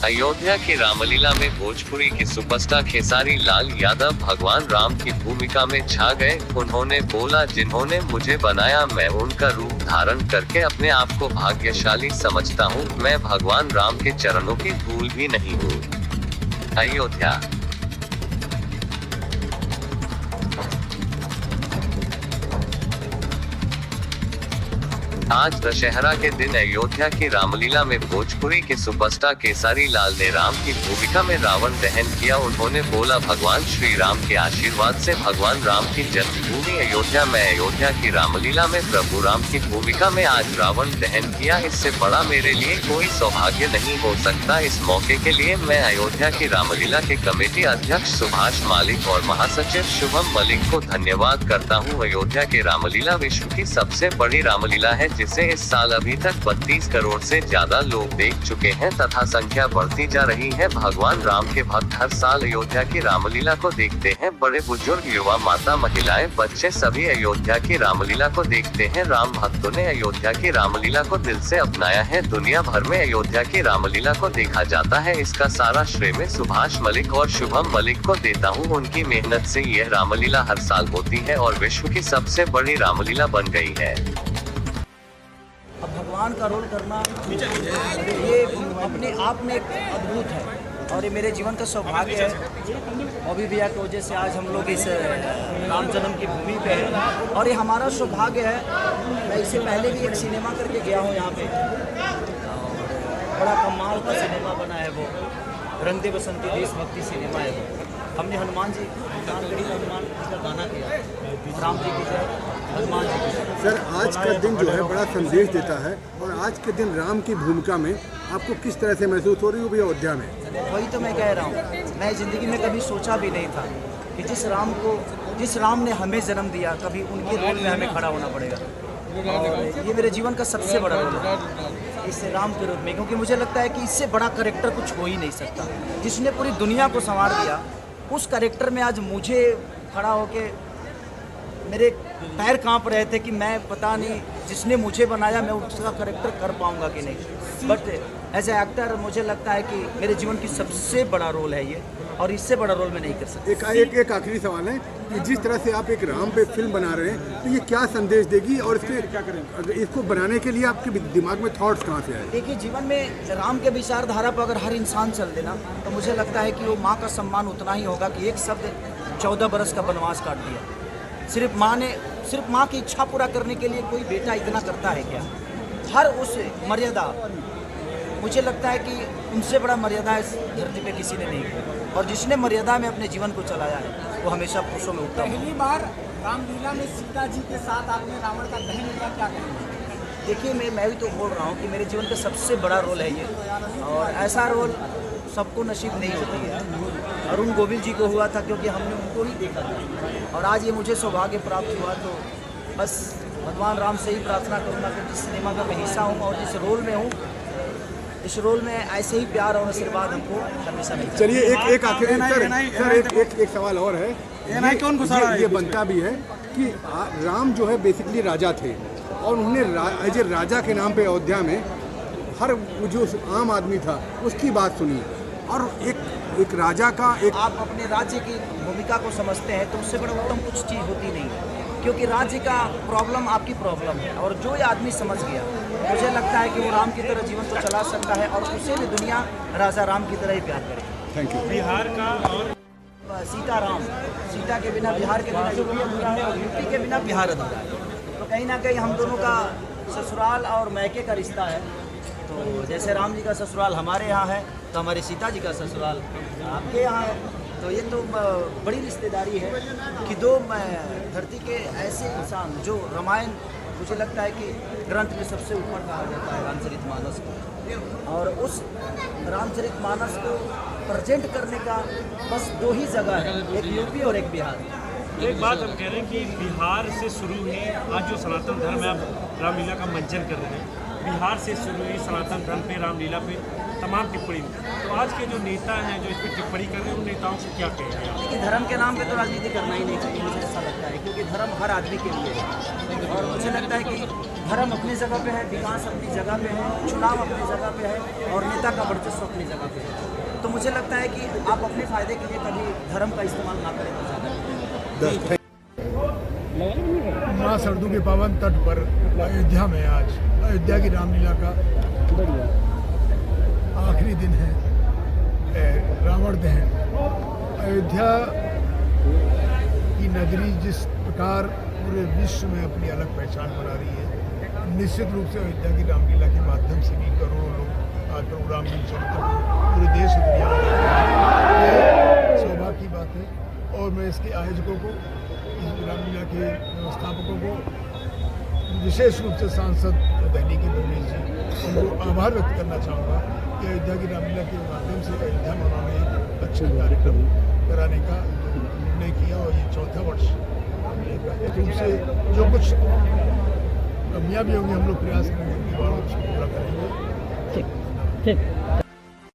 अयोध्या की रामलीला में भोजपुरी के सुपरस्टार खेसारी लाल यादव भगवान राम की भूमिका में छा गए। उन्होंने बोला, जिन्होंने मुझे बनाया मैं उनका रूप धारण करके अपने आप को भाग्यशाली समझता हूँ। मैं भगवान राम के चरणों की धूल भी नहीं हूँ। अयोध्या। आज दशहरा के दिन अयोध्या की रामलीला में भोजपुरी के सुपरस्टार खेसारी लाल ने राम की भूमिका में रावण दहन किया। उन्होंने बोला, भगवान श्री राम के आशीर्वाद से भगवान राम की जन्मभूमि अयोध्या में अयोध्या की रामलीला में प्रभु राम की भूमिका में आज रावण दहन किया। इससे बड़ा मेरे लिए कोई सौभाग्य नहीं हो सकता। इस मौके के लिए मैं अयोध्या की रामलीला के कमेटी अध्यक्ष सुभाष मालिक और महासचिव शुभम मलिक को धन्यवाद करता हूँ। अयोध्या के रामलीला विश्व की सबसे बड़ी रामलीला है, जिसे इस साल अभी तक 32 करोड़ से ज्यादा लोग देख चुके हैं तथा संख्या बढ़ती जा रही है। भगवान राम के भक्त हर साल अयोध्या की रामलीला को देखते हैं। बड़े बुजुर्ग, युवा, माता, महिलाएं, बच्चे सभी अयोध्या की रामलीला को देखते हैं। राम भक्तों ने अयोध्या की रामलीला को दिल से अपनाया है। दुनिया भर में अयोध्या की रामलीला को देखा जाता है। इसका सारा श्रेय मैं सुभाष मलिक और शुभम मलिक को देता हूँ। उनकी मेहनत से यह रामलीला हर साल होती है और विश्व की सबसे बड़ी रामलीला बन गई है। भगवान का रोल करना ये अपने आप में एक अद्भुत है और ये मेरे जीवन का सौभाग्य है। अभी भैया की वजह से आज हम लोग इस राम जन्म की भूमि पे हैं और ये हमारा सौभाग्य है। मैं इससे पहले भी एक सिनेमा करके गया हूँ यहाँ पे, बड़ा कमाल का सिनेमा बना है वो, रंग दे बसंती देशभक्ति सिनेमा है वो। हमने हनुमान जी हनुमान का गाना किया, राम जी की जय, हनुमान जी की जय। सर, आज का दिन जो है बड़ा संदेश देता है और आज के दिन राम की भूमिका में आपको किस तरह से महसूस हो रही हो भैया अयोध्या में? वही तो मैं कह रहा हूँ, मैं ज़िंदगी में कभी सोचा भी नहीं था कि जिस राम ने हमें जन्म दिया, कभी उनके रोल में हमें खड़ा होना पड़ेगा। और ये मेरे जीवन का सबसे बड़ा रोल है इस राम के रूप में, क्योंकि मुझे लगता है कि इससे बड़ा कैरेक्टर कुछ हो ही नहीं सकता। जिसने पूरी दुनिया को संवार दिया, उस कैरेक्टर में आज मुझे खड़ा होके मेरे पैर कांप रहे थे कि मैं पता नहीं जिसने मुझे बनाया मैं उसका कैरेक्टर कर पाऊंगा कि नहीं। बट एज ए एक्टर मुझे लगता है कि मेरे जीवन की सबसे बड़ा रोल है ये, और इससे बड़ा रोल मैं नहीं कर सकता। एक आखिरी सवाल है कि जिस तरह से आप एक राम पे फिल्म बना रहे हैं, तो ये क्या संदेश देगी और इसको बनाने के लिए आपके दिमाग में थॉट्स कहाँ से आए? देखिए, जीवन में राम के विचारधारा पर अगर हर इंसान चल देना तो मुझे लगता है कि वो माँ का सम्मान उतना ही होगा कि एक शब्द 14 बरस का वनवास काट दिया। सिर्फ माँ की इच्छा पूरा करने के लिए कोई बेटा इतना करता है क्या? हर उस मर्यादा, मुझे लगता है कि उनसे बड़ा मर्यादा इस धरती पे किसी ने नहीं किया, और जिसने मर्यादा में अपने जीवन को चलाया है वो हमेशा पुरुषों में उत्तम। पहली बार रामलीला में सीता जी के साथ आपने रावण का दहन किया, क्या करेंगे? देखिए, मैं भी तो बोल रहा हूँ कि मेरे जीवन का सबसे बड़ा रोल है ये, और ऐसा रोल सबको नसीब नहीं होती है। अरुण गोविल जी को हुआ था क्योंकि हमने उनको ही देखा था, और आज ये मुझे सौभाग्य प्राप्त हुआ। तो बस भगवान राम से ही प्रार्थना करूँगा कि जिस सिनेमा का मैं हिस्सा हूँ और जिस रोल में हूँ, इस रोल में ऐसे ही प्यार और आशीर्वाद हमको हमेशा मिलता है। चलिए, एक आखिरी सर एक सवाल और है। ये बनता भी है कि राम जो है बेसिकली राजा थे और उन्होंने एज ए राजा के नाम पे अयोध्या में हर जो आम आदमी था उसकी बात सुनी, और एक राजा का आप अपने राज्य की भूमिका को समझते हैं तो उससे बड़ा उत्तम कुछ चीज़ होती नहीं है, क्योंकि राज्य का प्रॉब्लम आपकी प्रॉब्लम है, और जो ये आदमी समझ गया, मुझे लगता है कि वो राम की तरह जीवन को चला सकता है और उसे भी दुनिया राजा राम की तरह ही प्यार करे। Thank you. बिहार का और सीता के बिना बिहार के बिना यूपी अधूरा है और यूपी के बिना बिहार अधूरा है। तो कहीं ना कहीं हम दोनों का ससुराल और मैके का रिश्ता है। तो जैसे राम जी का ससुराल हमारे यहाँ है, तो हमारी सीता जी का ससुराल आपके यहाँ है। तो ये तो बड़ी रिश्तेदारी है कि दो धरती के ऐसे इंसान, जो रामायण मुझे लगता है कि ग्रंथ में सबसे ऊपर कहा जाता है रामचरितमानस को, और उस रामचरितमानस को प्रेजेंट करने का बस 2 ही जगह है, एक यूपी और एक बिहार। एक बात हम कह रहे हैं कि बिहार से शुरू हुई, आज जो सनातन धर्म है, आप रामलीला का मंचन कर रहे हैं, बिहार से शुरू हुई सनातन धर्म पे, रामलीला पे तमाम टिप्पणी। तो आज के जो नेता हैं जो इस पर टिप्पणी कर रहे हैं, उन नेताओं से क्या कहेंगे आप? देखिए, धर्म के नाम पे तो राजनीति करना ही नहीं चाहिए, मुझे ऐसा लगता है, क्योंकि धर्म हर आदमी के लिए है। और मुझे लगता है कि धर्म अपनी जगह पे है, विकास अपनी जगह पे है, चुनाव अपनी जगह पे है और नेता का वर्चस्व अपनी जगह पे है। तो मुझे लगता है कि आप अपने फ़ायदे के लिए कभी धर्म का इस्तेमाल ना करें तो ज़्यादा है। माँ सरदू के पावन तट पर अयोध्या में आज अयोध्या की रामलीला का आखिरी दिन है, रावण दहन। अयोध्या की नगरी जिस प्रकार पूरे विश्व में अपनी अलग पहचान बना रही है, निश्चित रूप से अयोध्या की रामलीला के माध्यम से भी करोड़ों लोग आज प्रभु रामलीला चरित्र को पूरे देश और दुनिया में ये सौभाग्य की बात है। और मैं इसके आयोजकों को, इस रामलीला के व्यवस्थापकों को, विशेष रूप से सांसद दिल्ली के रमेश जी, उनको आभार व्यक्त करना चाहूँगा कि अयोध्या की रामलीला के माध्यम से अयोध्या में उन्होंने एक अच्छे कार्यक्रम कराने का निर्णय किया और ये 4था वर्ष रूप से जो कुछ कमियाँ भी होंगी हम लोग प्रयास करेंगे कि उसको पूरा करेंगे। ठीक।